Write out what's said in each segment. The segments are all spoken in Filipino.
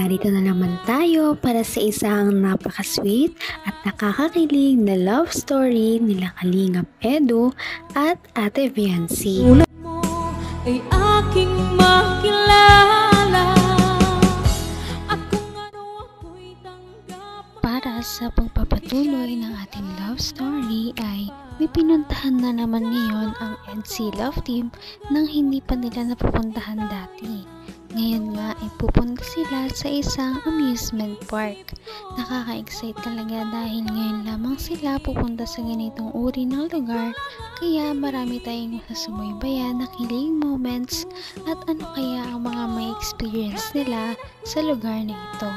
narito na naman tayo para sa isang napaka-sweet at nakakakilig na love story nila Kalingap Edu at Ate Viancy. Una mo ay aking makilala at kung ano ako'y tanggap. Para sa pagpapatuloy ng ating love story ay may pinuntahan na naman ngayon ang EDSI Love Team nang hindi pa nila napupuntahan dati. Ngayon nga ay pupunta sila sa isang amusement park. Nakaka-excite talaga dahil ngayon lamang sila pupunta sa ganitong uri ng lugar, kaya marami tayong masasubaybayan na kilig moments at ano kaya ang mga may experience nila sa lugar na ito.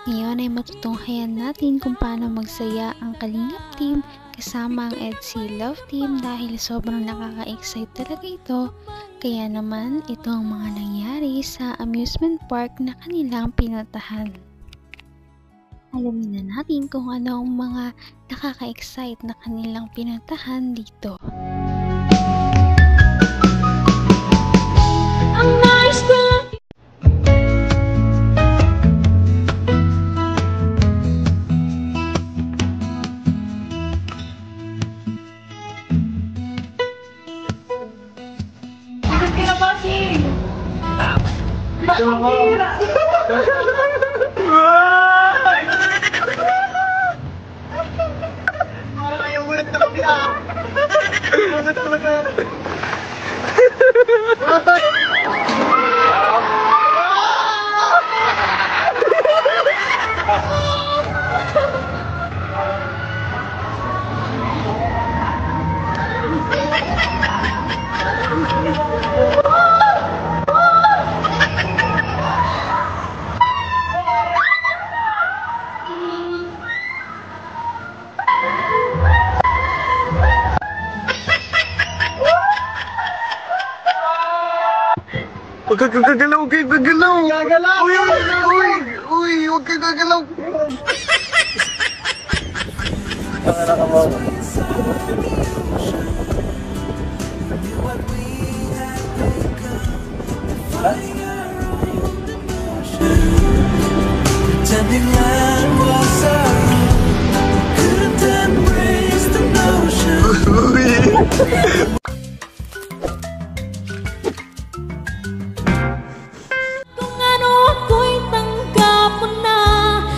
Ngayon ay matutunghayan natin kung paano magsaya ang Kalingap Team kasama ang EDSI Love Team dahil sobrang nakaka-excite talaga ito. Kaya naman ito ang mga nangyari sa amusement park na kanilang pinuntahan. Alamin na natin kung ano ang mga nakaka-excite na kanilang pinuntahan dito. Ang nice ko Huwag kang gagalaw, huwag kang gagalaw! Gagalaw! Uy, huwag kang gagalaw! Pretending that was our own, couldn't embrace the notion. kung ano ako'y tanggap mo na,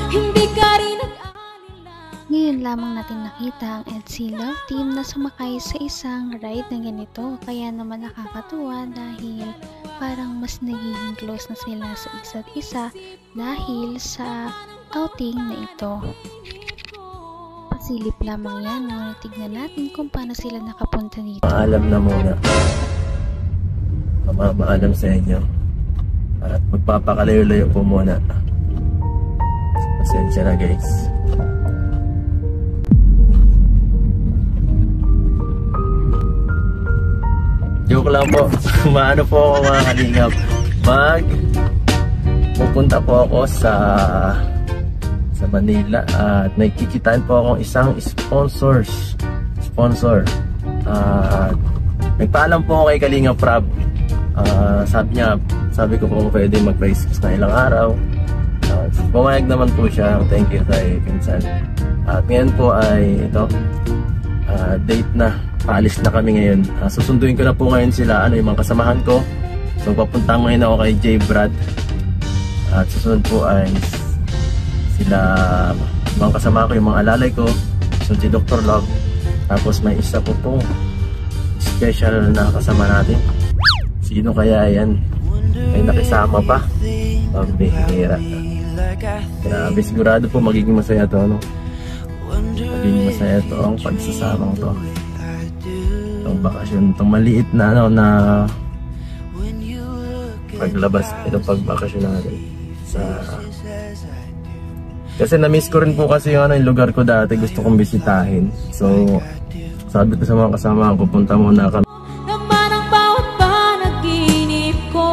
hindi ka rin nag-alala. Ngayon lamang natin nakita ang EDSI Love Team na sumakay sa isang ride na ganito, kaya naman nakakatuwa dahil parang mas nagiging close na sila sa isa't isa dahil sa outing na ito. Pasilip lamang yan, ngunit tignan natin kung paano sila nakapunta dito. Paalam na muna. Mamaalam sa inyo. At magpapakalayo-layo po muna. Pasensya na guys. Joke lang po. Maano po ako mga kalingap. Pupunta po ako sa Manila at may kikitain po akong isang sponsor. Nagpaalam po ako kay Kalingap Prab. Sabi ko po pwede mag-Facebook na ilang araw. Pumayag naman po siya. Thank you kay Pinsan. At ngayon po ay ito, date na. Paalis na kami ngayon. Susunduin ko na po ngayon sila, yung mga kasamahan ko. So papunta ngayon ako kay J. Brad. At susunod po ay sila, mga kasama ko, yung mga alalay ko. So si Dr. Love. Tapos may isa po pong special na kasama natin. Sino kaya yan? May nakisama pa. Pambihira. Grabe, sigurado po magiging masaya to, no? Magiging masaya to ang pagsasamang to. Itong bakasyon, itong maliit na na paglabas, itong pagbakasyon natin sa... Kasi na-miss ko rin po kasi yung lugar ko dati, gusto kong bisitahin. So sabi ko sa mga kasama ko, pupunta muna kami. Naman ang bawat panaginip ko,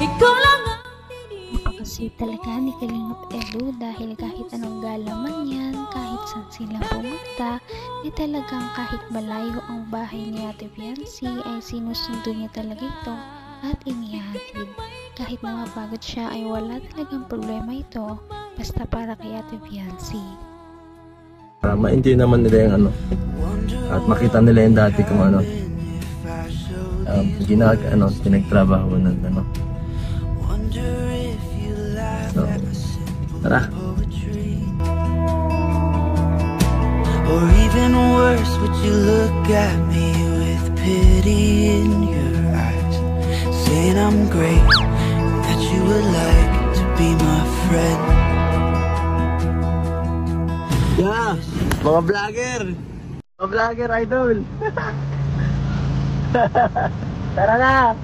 ikaw lang ang tinipid. Napakasweet talaga ni Kalingap Edu dahil kahit anong gala man yan, kahit saan sila pumunta, talagang kahit malayo ang bahay ni Ate Viancy ay sinusundo niya talaga ito at inihatid. Kahit na mapagod siya ay wala talagang problema ito basta para kay Ate Fiancé. Ma-enjoy naman nila yung ano at makita nila yung dati kung ano pinagtrabaho ng ano. So, tara. Or even worse, would you look at me with pity in your eyes, saying I'm great, and that you would like to be my friend? Yeah, mga vlogger! Mga vlogger idol! Tara na!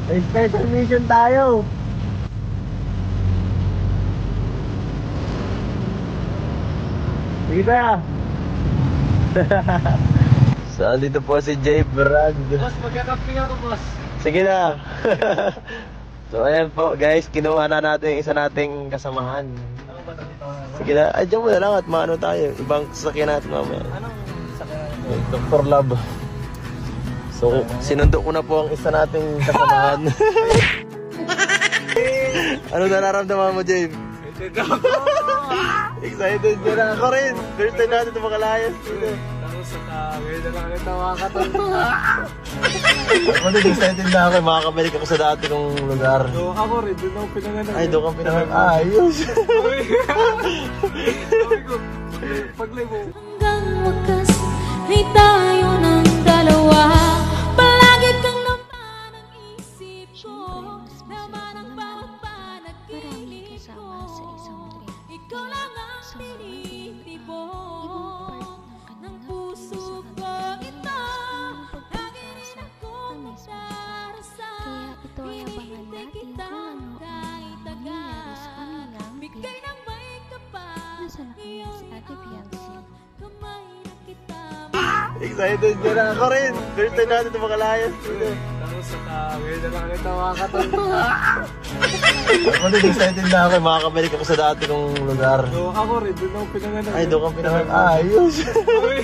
May special mission tayo! Sige na! So, dito po si J. Brand. Boss, magkakaping ako, boss. Sige na! So, ayan po guys, kinuha na natin yung isa nating kasamahan. Sige na, dyan mo na lang at maano tayo. Ibang sasakyan natin mamaya. Anong sakyan? Dr. Love. So, sinundo ko na po ang isa nating kasamahan. Ano nararamdaman mo, James? Excited ka na ako rin. First time natin ito makalayas. Ako sa kagay na lang ito makakatulong. Ako din excited na ako. Makakabalik ako sa dati kong lugar. So, ako rin, doon ako pinanganak. Ay, doon kang pinanganak. Ayos. Sabi ko, paglay mo. Hanggang wakas ay tayo ng dalawa. Palagi kang naman ang isip ko. Naman ang bawat Maraming panaginip kasama sa isang ko. trip. Ikaw lang ang Sa mga tinitibok ibang part ng ng kanila puso ko ito. Lagi rin akong magdarasal. Kaya ito ay abangan natin kung ano ang mangyayari sa kanilang Bigay trip. ng may kapal. Nasa na kaya si Ate Fiancé? Kamay na kita. Excited ka na ako rin. First time natin ito makalayas. Ako sa kagay na lang ito makakatulong. Ako din excited na ako. Makakabalik ako sa dati kong lugar. So, ako rin, doon ako pinanganak. Ay, doon kang pinanganak. Ayos. Sabi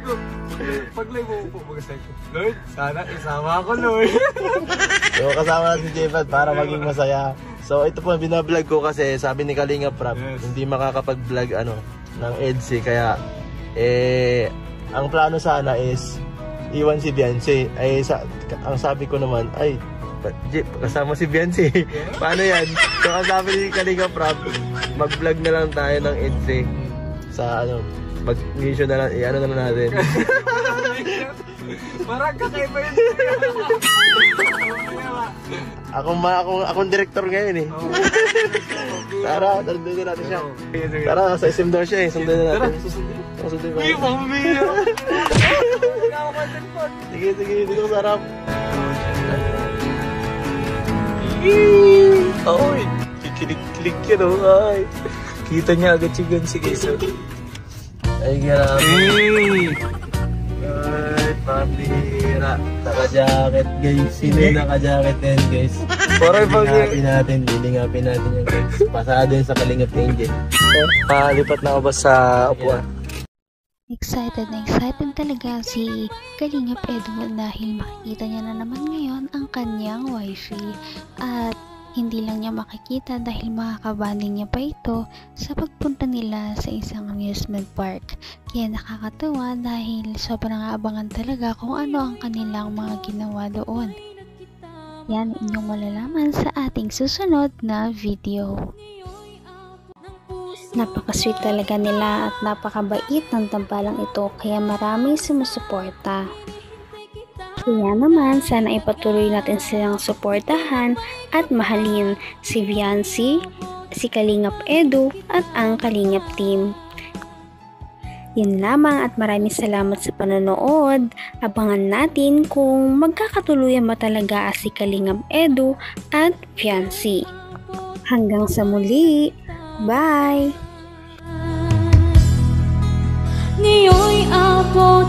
ko, paglay mo po, magasay ko. Lord, sana isama ako, Lord. So, kasama natin si J-Bad para maging masaya. So, ito po, binablog ko kasi sabi ni Kalinga Prab, Yes. hindi makakapag-vlog ng EDSI. Kaya, ang plano sana is iwan si Fiancé. Ang sabi ko naman, ay, Jeep, kasama si Fiancé. Paano yan? So, ang sabi ni Kalinga Prab, mag-vlog na lang tayo ng EDSI. Sa mag-mission na lang, i-ano na lang natin. Parang kakaiba yun. Akong director ngayon eh. Tara, sundin natin siya. Tara, sa SM daw siya eh. Sundin na natin. Tara, sundin ko. Uy, pambira! Sige, dito ko sa harap. Oy, kikilig-kilig yan o. Ay, kita niya agad si Gansi guys. Ay, grabe. Hey! Ay, pambira. Naka-jacket guys. Sino yung naka-jacket na yan guys? Parang pag... Lilingapin natin yan guys. Pasado yun sa Kalingap Angel. Lipat na ako ba sa upuan? Excited na excited talaga si Kalingap Edwin dahil makikita niya na naman ngayon ang kanyang wifey at hindi lang niya makikita dahil makakabanding niya pa ito sa pagpunta nila sa isang amusement park. Kaya nakakatawa dahil sobrang aabangan talaga kung ano ang kanilang mga ginawa doon. Yan inyong malalaman sa ating susunod na video. Napaka-sweet talaga nila at napakabait ng tampalang ito kaya maraming sumusuporta. Kaya naman, sana ipatuloy natin silang suportahan at mahalin si Fiancé, si Kalingap Edu at ang Kalingap team. Yun lamang at maraming salamat sa panonood. Abangan natin kung magkakatuluyan ba talaga si Kalingap Edu at Fiancé. Hanggang sa muli. Bye! Ngayon'y abot